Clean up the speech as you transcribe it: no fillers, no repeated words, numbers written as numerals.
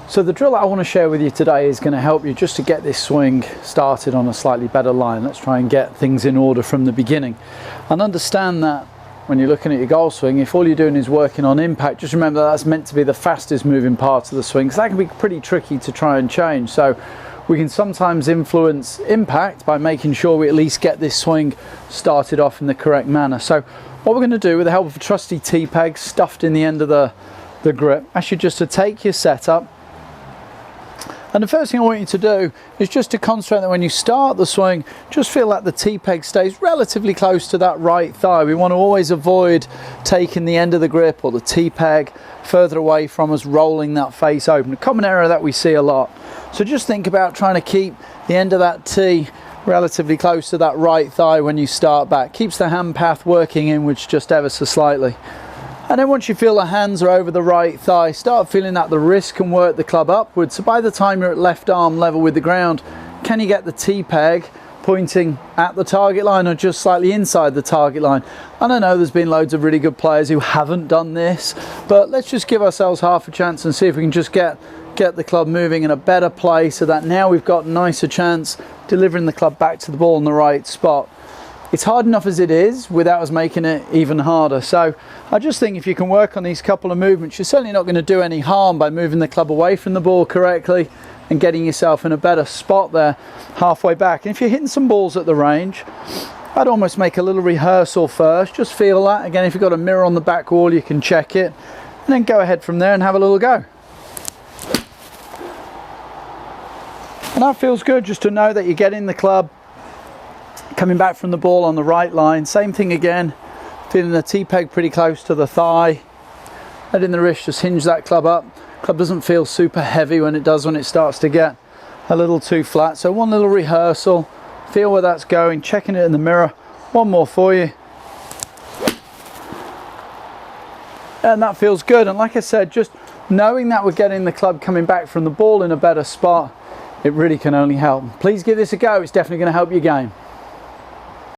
So the drill that I want to share with you today is going to help you just to get this swing started on a slightly better line. Let's try and get things in order from the beginning. And understand that when you're looking at your golf swing, if all you're doing is working on impact, just remember that's meant to be the fastest moving part of the swing. So that can be pretty tricky to try and change. So we can sometimes influence impact by making sure we at least get this swing started off in the correct manner. So what we're going to do, with the help of a trusty T-peg stuffed in the end of the grip, ask you just to take your setup. And the first thing I want you to do is just to concentrate that when you start the swing, just feel that the T-peg stays relatively close to that right thigh. We want to always avoid taking the end of the grip or the T-peg further away from us, rolling that face open. A common error that we see a lot. So just think about trying to keep the end of that T relatively close to that right thigh when you start back. Keeps the hand path working inwards just ever so slightly. And then once you feel the hands are over the right thigh, start feeling that the wrist can work the club upwards. So by the time you're at left arm level with the ground, can you get the T-peg pointing at the target line or just slightly inside the target line? And I know there's been loads of really good players who haven't done this, but let's just give ourselves half a chance and see if we can just get the club moving in a better place, so that now we've got a nicer chance delivering the club back to the ball in the right spot. It's hard enough as it is without us making it even harder. So I just think if you can work on these couple of movements, you're certainly not going to do any harm by moving the club away from the ball correctly and getting yourself in a better spot there halfway back. And if you're hitting some balls at the range, I'd almost make a little rehearsal first. Just feel that. Again, if you've got a mirror on the back wall, you can check it. And then go ahead from there and have a little go. And that feels good, just to know that you're getting the club coming back from the ball on the right line. Same thing again, feeling the T-peg pretty close to the thigh, letting the wrist just hinge that club up. Club doesn't feel super heavy when it starts to get a little too flat. So one little rehearsal, feel where that's going, checking it in the mirror. One more for you. And that feels good. And like I said, just knowing that we're getting the club coming back from the ball in a better spot, it really can only help. Please give this a go, it's definitely going to help your game.